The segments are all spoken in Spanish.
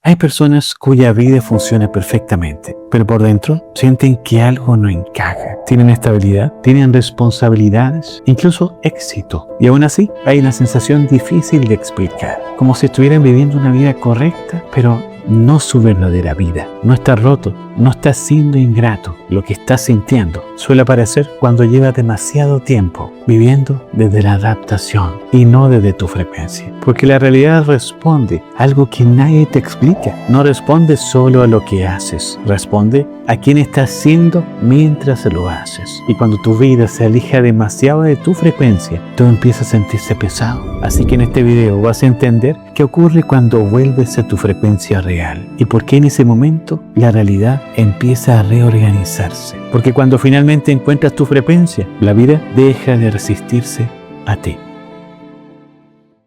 Hay personas cuya vida funciona perfectamente, pero por dentro sienten que algo no encaja. Tienen estabilidad, tienen responsabilidades, incluso éxito. Y aún así hay una sensación difícil de explicar, como si estuvieran viviendo una vida correcta, pero no su verdadera vida. No está roto, no está siendo ingrato. Lo que estás sintiendo suele aparecer cuando llevas demasiado tiempo viviendo desde la adaptación y no desde tu frecuencia. Porque la realidad responde a algo que nadie te explica. No responde solo a lo que haces, responde a quién estás siendo mientras lo haces. Y cuando tu vida se aleja demasiado de tu frecuencia, todo empieza a sentirse pesado. Así que en este video vas a entender qué ocurre cuando vuelves a tu frecuencia real y por qué en ese momento la realidad empieza a reorganizarse. Porque cuando finalmente encuentras tu frecuencia, la vida deja de resistirse a ti.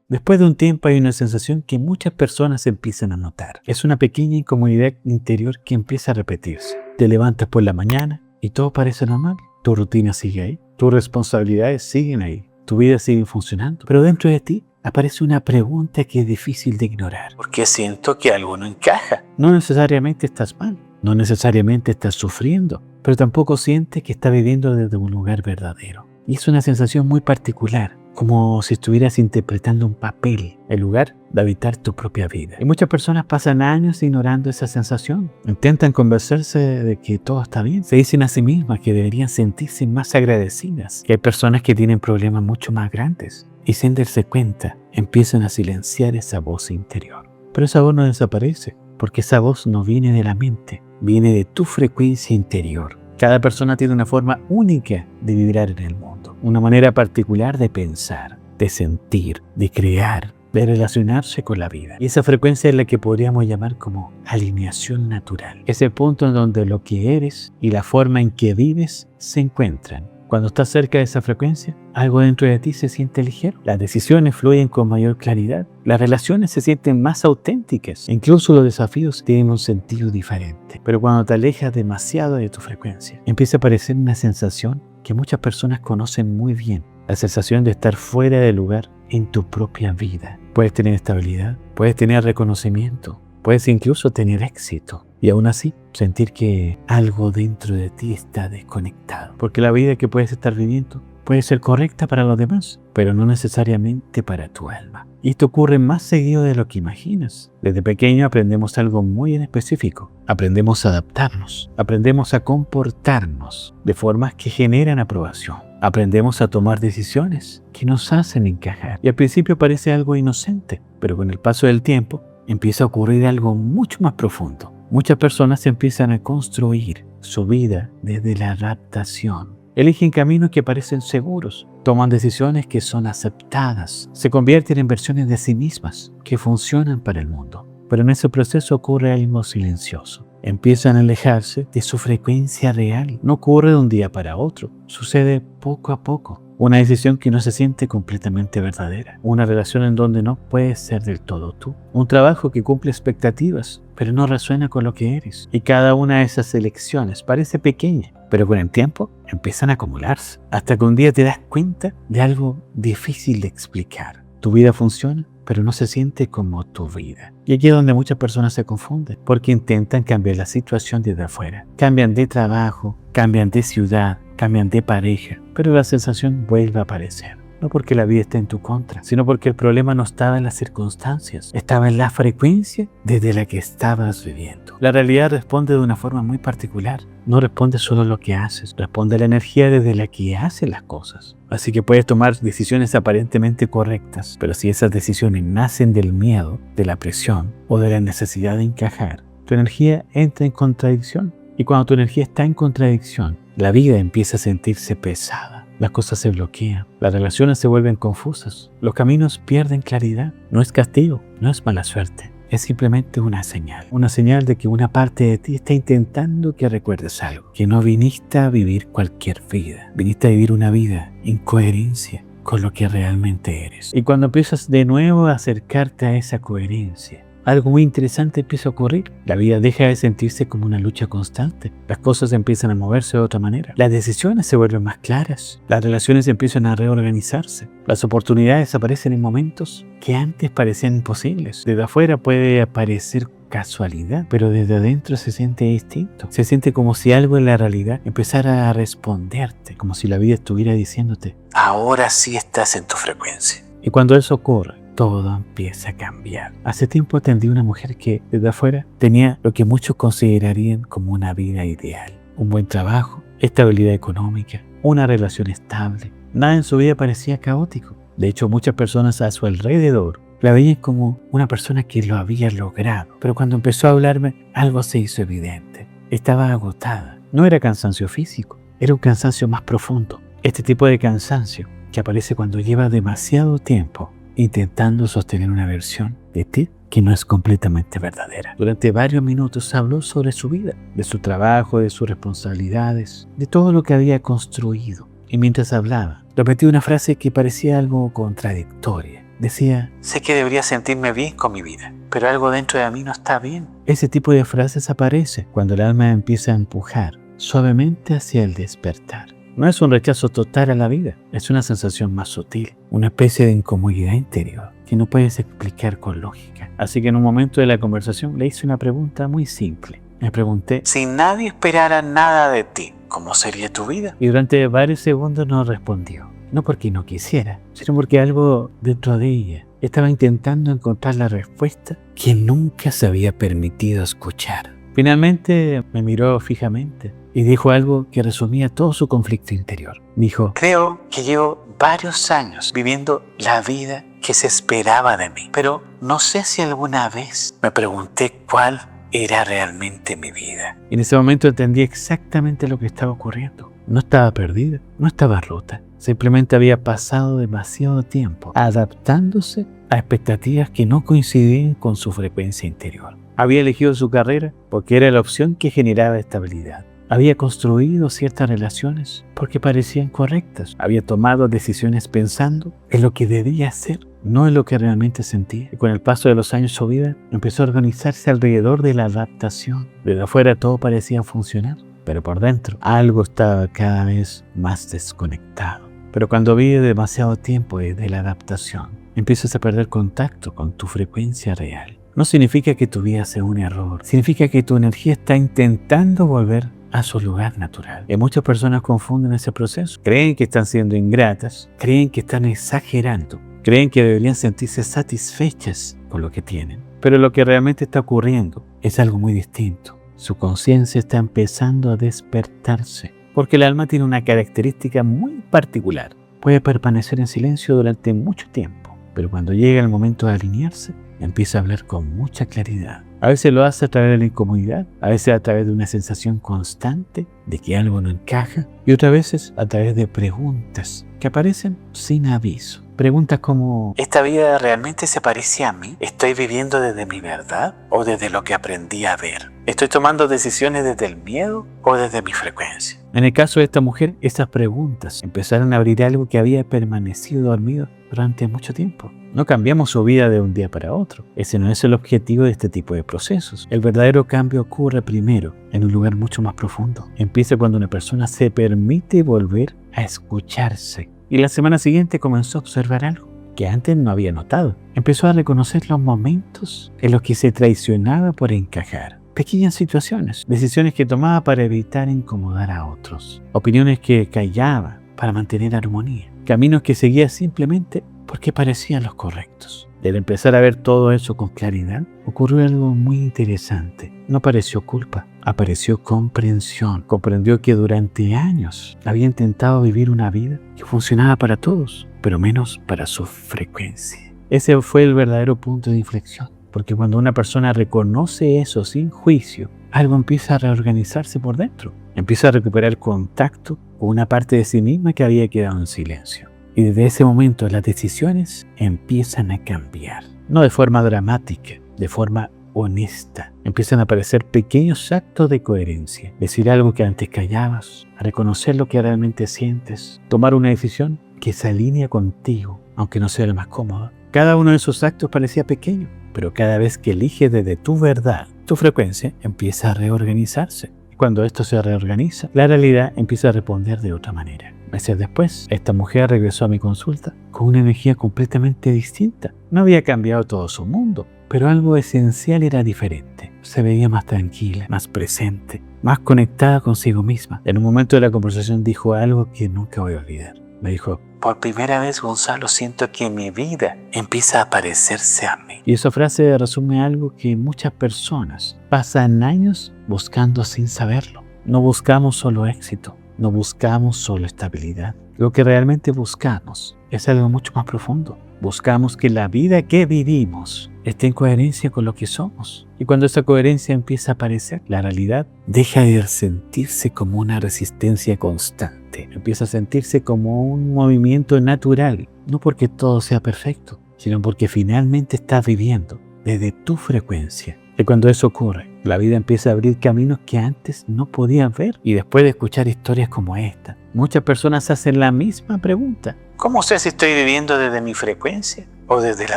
Después de un tiempo hay una sensación que muchas personas empiezan a notar. Es una pequeña incomodidad interior que empieza a repetirse. Te levantas por la mañana y todo parece normal. Tu rutina sigue ahí, tus responsabilidades siguen ahí, tu vida sigue funcionando. Pero dentro de ti aparece una pregunta que es difícil de ignorar. ¿Por qué siento que algo no encaja? No necesariamente estás mal, no necesariamente estás sufriendo, pero tampoco sientes que estás viviendo desde un lugar verdadero. Y es una sensación muy particular, como si estuvieras interpretando un papel en lugar de habitar tu propia vida. Y muchas personas pasan años ignorando esa sensación. Intentan convencerse de que todo está bien. Se dicen a sí mismas que deberían sentirse más agradecidas, que hay personas que tienen problemas mucho más grandes. Y sin darse cuenta, empiezan a silenciar esa voz interior. Pero esa voz no desaparece, porque esa voz no viene de la mente, viene de tu frecuencia interior. Cada persona tiene una forma única de vibrar en el mundo, una manera particular de pensar, de sentir, de crear, de relacionarse con la vida. Y esa frecuencia es la que podríamos llamar como alineación natural. Ese punto en donde lo que eres y la forma en que vives se encuentran. Cuando estás cerca de esa frecuencia, algo dentro de ti se siente ligero. Las decisiones fluyen con mayor claridad. Las relaciones se sienten más auténticas. Incluso los desafíos tienen un sentido diferente. Pero cuando te alejas demasiado de tu frecuencia, empieza a aparecer una sensación que muchas personas conocen muy bien. La sensación de estar fuera de lugar en tu propia vida. Puedes tener estabilidad, puedes tener reconocimiento, puedes incluso tener éxito. Y aún así, sentir que algo dentro de ti está desconectado. Porque la vida que puedes estar viviendo puede ser correcta para los demás, pero no necesariamente para tu alma. Y esto ocurre más seguido de lo que imaginas. Desde pequeño aprendemos algo muy en específico. Aprendemos a adaptarnos, aprendemos a comportarnos de formas que generan aprobación. Aprendemos a tomar decisiones que nos hacen encajar. Y al principio parece algo inocente, pero con el paso del tiempo empieza a ocurrir algo mucho más profundo. Muchas personas empiezan a construir su vida desde la adaptación. Eligen caminos que parecen seguros, toman decisiones que son aceptadas, se convierten en versiones de sí mismas que funcionan para el mundo. Pero en ese proceso ocurre algo silencioso. Empiezan a alejarse de su frecuencia real. No ocurre de un día para otro, sucede poco a poco. Una decisión que no se siente completamente verdadera. Una relación en donde no puedes ser del todo tú. Un trabajo que cumple expectativas, pero no resuena con lo que eres. Y cada una de esas elecciones parece pequeña, pero con el tiempo empiezan a acumularse. Hasta que un día te das cuenta de algo difícil de explicar. Tu vida funciona, pero no se siente como tu vida. Y aquí es donde muchas personas se confunden, porque intentan cambiar la situación desde afuera. Cambian de trabajo, cambian de ciudad, cambian de pareja, pero la sensación vuelve a aparecer. No porque la vida esté en tu contra, sino porque el problema no estaba en las circunstancias, estaba en la frecuencia desde la que estabas viviendo. La realidad responde de una forma muy particular. No responde solo a lo que haces, responde a la energía desde la que haces las cosas. Así que puedes tomar decisiones aparentemente correctas, pero si esas decisiones nacen del miedo, de la presión o de la necesidad de encajar, tu energía entra en contradicción. Y cuando tu energía está en contradicción, la vida empieza a sentirse pesada. Las cosas se bloquean, las relaciones se vuelven confusas, los caminos pierden claridad. No es castigo, no es mala suerte, es simplemente una señal de que una parte de ti está intentando que recuerdes algo, que no viniste a vivir cualquier vida, viniste a vivir una vida en coherencia con lo que realmente eres. Y cuando empiezas de nuevo a acercarte a esa coherencia, algo muy interesante empieza a ocurrir. La vida deja de sentirse como una lucha constante. Las cosas empiezan a moverse de otra manera. Las decisiones se vuelven más claras. Las relaciones empiezan a reorganizarse. Las oportunidades aparecen en momentos que antes parecían imposibles. Desde afuera puede parecer casualidad, pero desde adentro se siente distinto. Se siente como si algo en la realidad empezara a responderte, como si la vida estuviera diciéndote: ahora sí estás en tu frecuencia. Y cuando eso ocurre, todo empieza a cambiar. Hace tiempo atendí a una mujer que desde afuera tenía lo que muchos considerarían como una vida ideal. Un buen trabajo, estabilidad económica, una relación estable. Nada en su vida parecía caótico. De hecho, muchas personas a su alrededor la veían como una persona que lo había logrado. Pero cuando empezó a hablarme, algo se hizo evidente. Estaba agotada. No era cansancio físico, era un cansancio más profundo. Este tipo de cansancio que aparece cuando lleva demasiado tiempo intentando sostener una versión de ti que no es completamente verdadera. Durante varios minutos habló sobre su vida, de su trabajo, de sus responsabilidades, de todo lo que había construido. Y mientras hablaba, repetí una frase que parecía algo contradictoria. Decía: sé que debería sentirme bien con mi vida, pero algo dentro de mí no está bien. Ese tipo de frases aparece cuando el alma empieza a empujar suavemente hacia el despertar. No es un rechazo total a la vida, es una sensación más sutil, una especie de incomodidad interior que no puedes explicar con lógica. Así que en un momento de la conversación le hice una pregunta muy simple. Me pregunté: si nadie esperara nada de ti, ¿cómo sería tu vida? Y durante varios segundos no respondió. No porque no quisiera, sino porque algo dentro de ella estaba intentando encontrar la respuesta que nunca se había permitido escuchar. Finalmente me miró fijamente y dijo algo que resumía todo su conflicto interior. Dijo: creo que llevo varios años viviendo la vida que se esperaba de mí, pero no sé si alguna vez me pregunté cuál era realmente mi vida. Y en ese momento entendí exactamente lo que estaba ocurriendo. No estaba perdida, no estaba rota. Simplemente había pasado demasiado tiempo adaptándose a expectativas que no coincidían con su frecuencia interior. Había elegido su carrera porque era la opción que generaba estabilidad. Había construido ciertas relaciones porque parecían correctas. Había tomado decisiones pensando en lo que debía hacer, no en lo que realmente sentía. Y con el paso de los años su vida empezó a organizarse alrededor de la adaptación. Desde afuera todo parecía funcionar, pero por dentro algo estaba cada vez más desconectado. Pero cuando vive demasiado tiempo de la adaptación, empiezas a perder contacto con tu frecuencia real. No significa que tu vida sea un error, significa que tu energía está intentando volver a su lugar natural. Y muchas personas confunden ese proceso. Creen que están siendo ingratas, creen que están exagerando, creen que deberían sentirse satisfechas con lo que tienen. Pero lo que realmente está ocurriendo es algo muy distinto. Su conciencia está empezando a despertarse, porque el alma tiene una característica muy particular. Puede permanecer en silencio durante mucho tiempo, pero cuando llega el momento de alinearse, empieza a hablar con mucha claridad. A veces lo hace a través de la incomodidad, a veces a través de una sensación constante de que algo no encaja, y otras veces a través de preguntas que aparecen sin aviso. Preguntas como: ¿esta vida realmente se parece a mí? ¿Estoy viviendo desde mi verdad o desde lo que aprendí a ver? ¿Estoy tomando decisiones desde el miedo o desde mi frecuencia? En el caso de esta mujer, estas preguntas empezaron a abrir algo que había permanecido dormido durante mucho tiempo. No cambiamos su vida de un día para otro. Ese no es el objetivo de este tipo de procesos. El verdadero cambio ocurre primero en un lugar mucho más profundo. Empieza cuando una persona se permite volver a escucharse. Y la semana siguiente comenzó a observar algo que antes no había notado. Empezó a reconocer los momentos en los que se traicionaba por encajar. Pequeñas situaciones, decisiones que tomaba para evitar incomodar a otros, opiniones que callaba para mantener armonía, caminos que seguía simplemente porque parecían los correctos. Al empezar a ver todo eso con claridad, ocurrió algo muy interesante. No apareció culpa, apareció comprensión. Comprendió que durante años había intentado vivir una vida que funcionaba para todos, pero menos para su frecuencia. Ese fue el verdadero punto de inflexión, porque cuando una persona reconoce eso sin juicio, algo empieza a reorganizarse por dentro. Empieza a recuperar contacto con una parte de sí misma que había quedado en silencio. Y desde ese momento las decisiones empiezan a cambiar. No de forma dramática, de forma honesta. Empiezan a aparecer pequeños actos de coherencia. Decir algo que antes callabas, reconocer lo que realmente sientes, tomar una decisión que se alinea contigo, aunque no sea la más cómoda. Cada uno de esos actos parecía pequeño, pero cada vez que eliges desde tu verdad, tu frecuencia empieza a reorganizarse. Cuando esto se reorganiza, la realidad empieza a responder de otra manera. Meses después, esta mujer regresó a mi consulta con una energía completamente distinta. No había cambiado todo su mundo, pero algo esencial era diferente. Se veía más tranquila, más presente, más conectada consigo misma. En un momento de la conversación dijo algo que nunca voy a olvidar. Me dijo: por primera vez, Gonzalo, siento que mi vida empieza a parecerse a mí. Y esa frase resume algo que muchas personas pasan años buscando sin saberlo. No buscamos solo éxito, no buscamos solo estabilidad. Lo que realmente buscamos es algo mucho más profundo. Buscamos que la vida que vivimos esté en coherencia con lo que somos. Y cuando esa coherencia empieza a aparecer, la realidad deja de sentirse como una resistencia constante. Empieza a sentirse como un movimiento natural. No porque todo sea perfecto, sino porque finalmente estás viviendo desde tu frecuencia. Y cuando eso ocurre, la vida empieza a abrir caminos que antes no podías ver. Y después de escuchar historias como esta, muchas personas hacen la misma pregunta: ¿cómo sé si estoy viviendo desde mi frecuencia o desde la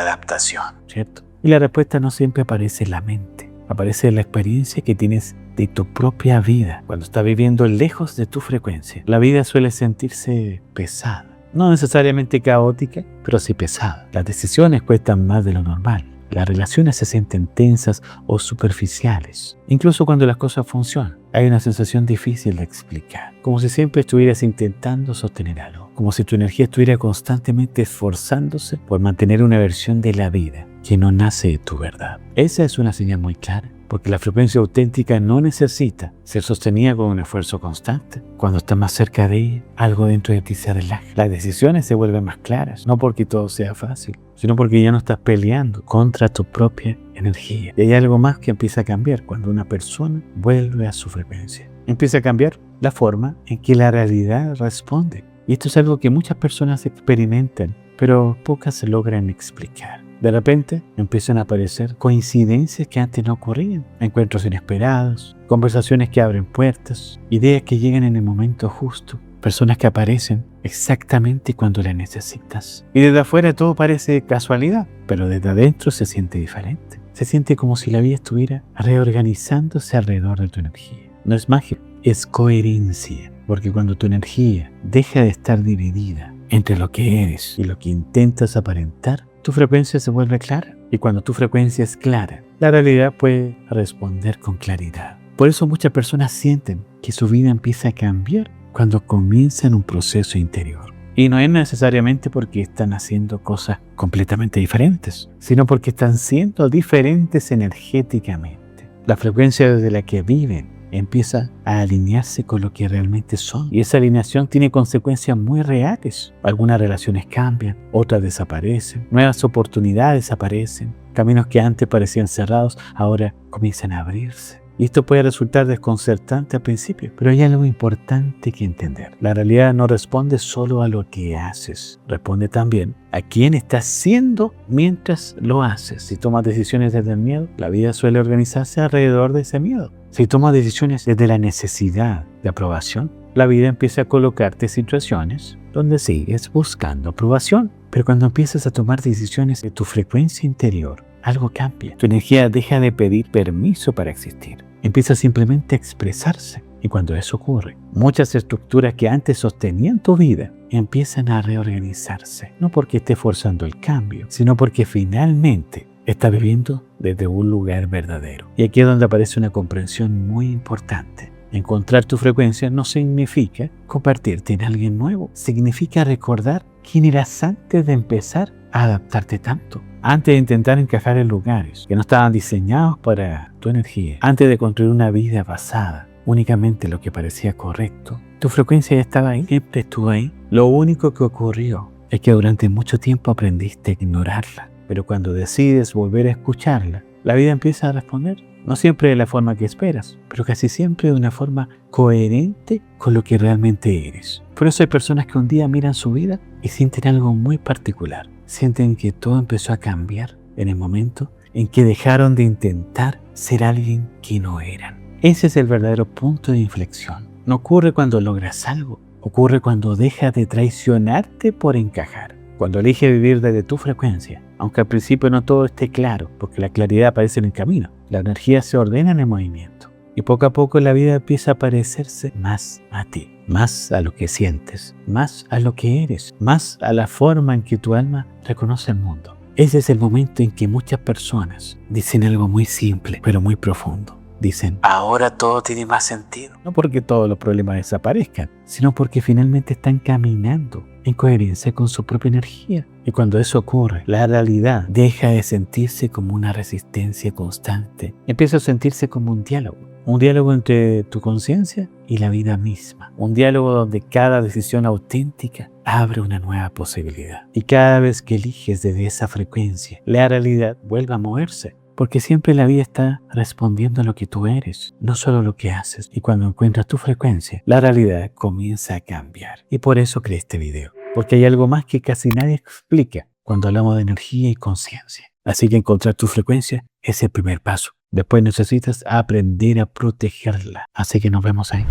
adaptación? ¿Cierto? Y la respuesta no siempre aparece en la mente. Aparece en la experiencia que tienes de tu propia vida. Cuando estás viviendo lejos de tu frecuencia, la vida suele sentirse pesada. No necesariamente caótica, pero sí pesada. Las decisiones cuestan más de lo normal. Las relaciones se sienten tensas o superficiales. Incluso cuando las cosas funcionan, hay una sensación difícil de explicar. Como si siempre estuvieras intentando sostener algo. Como si tu energía estuviera constantemente esforzándose por mantener una versión de la vida que no nace de tu verdad. Esa es una señal muy clara, porque la frecuencia auténtica no necesita ser sostenida con un esfuerzo constante. Cuando estás más cerca de ella, algo dentro de ti se relaja. Las decisiones se vuelven más claras, no porque todo sea fácil, sino porque ya no estás peleando contra tu propia energía. Y hay algo más que empieza a cambiar cuando una persona vuelve a su frecuencia. Empieza a cambiar la forma en que la realidad responde. Y esto es algo que muchas personas experimentan, pero pocas se logran explicar. De repente empiezan a aparecer coincidencias que antes no ocurrían, encuentros inesperados, conversaciones que abren puertas, ideas que llegan en el momento justo, personas que aparecen exactamente cuando las necesitas. Y desde afuera todo parece casualidad, pero desde adentro se siente diferente. Se siente como si la vida estuviera reorganizándose alrededor de tu energía. No es magia, es coherencia, porque cuando tu energía deja de estar dividida entre lo que eres y lo que intentas aparentar, tu frecuencia se vuelve clara. Y cuando tu frecuencia es clara, la realidad puede responder con claridad. Por eso muchas personas sienten que su vida empieza a cambiar cuando comienzan un proceso interior. Y no es necesariamente porque están haciendo cosas completamente diferentes, sino porque están siendo diferentes energéticamente. La frecuencia desde la que viven empieza a alinearse con lo que realmente son. Y esa alineación tiene consecuencias muy reales. Algunas relaciones cambian, otras desaparecen, nuevas oportunidades aparecen, caminos que antes parecían cerrados ahora comienzan a abrirse. Y esto puede resultar desconcertante al principio, pero hay algo importante que entender. La realidad no responde solo a lo que haces, responde también a quién estás siendo mientras lo haces. Si tomas decisiones desde el miedo, la vida suele organizarse alrededor de ese miedo. Si tomas decisiones desde la necesidad de aprobación, la vida empieza a colocarte situaciones donde sigues buscando aprobación. Pero cuando empiezas a tomar decisiones de tu frecuencia interior, algo cambia. Tu energía deja de pedir permiso para existir. Empieza simplemente a expresarse. Y cuando eso ocurre, muchas estructuras que antes sostenían tu vida empiezan a reorganizarse. No porque estés forzando el cambio, sino porque finalmente estás viviendo desde un lugar verdadero. Y aquí es donde aparece una comprensión muy importante. Encontrar tu frecuencia no significa convertirte en alguien nuevo. Significa recordar quién eras antes de empezar a adaptarte tanto. Antes de intentar encajar en lugares que no estaban diseñados para tu energía. Antes de construir una vida basada únicamente en lo que parecía correcto. Tu frecuencia ya estaba ahí, siempre estuvo ahí. Lo único que ocurrió es que durante mucho tiempo aprendiste a ignorarla. Pero cuando decides volver a escucharla, la vida empieza a responder. No siempre de la forma que esperas, pero casi siempre de una forma coherente con lo que realmente eres. Por eso hay personas que un día miran su vida y sienten algo muy particular. Sienten que todo empezó a cambiar en el momento en que dejaron de intentar ser alguien que no eran. Ese es el verdadero punto de inflexión. No ocurre cuando logras algo, ocurre cuando dejas de traicionarte por encajar. Cuando eliges vivir desde tu frecuencia, aunque al principio no todo esté claro, porque la claridad aparece en el camino. La energía se ordena en el movimiento. Y poco a poco la vida empieza a parecerse más a ti, más a lo que sientes, más a lo que eres, más a la forma en que tu alma reconoce el mundo. Ese es el momento en que muchas personas dicen algo muy simple, pero muy profundo. Dicen, ahora todo tiene más sentido. No porque todos los problemas desaparezcan, sino porque finalmente están caminando en coherencia con su propia energía. Y cuando eso ocurre, la realidad deja de sentirse como una resistencia constante. Empieza a sentirse como un diálogo entre tu conciencia y la vida misma. Un diálogo donde cada decisión auténtica abre una nueva posibilidad. Y cada vez que eliges desde esa frecuencia, la realidad vuelve a moverse. Porque siempre la vida está respondiendo a lo que tú eres, no solo lo que haces. Y cuando encuentras tu frecuencia, la realidad comienza a cambiar. Y por eso creé este video. Porque hay algo más que casi nadie explica cuando hablamos de energía y conciencia. Así que encontrar tu frecuencia es el primer paso. Después necesitas aprender a protegerla. Así que nos vemos ahí.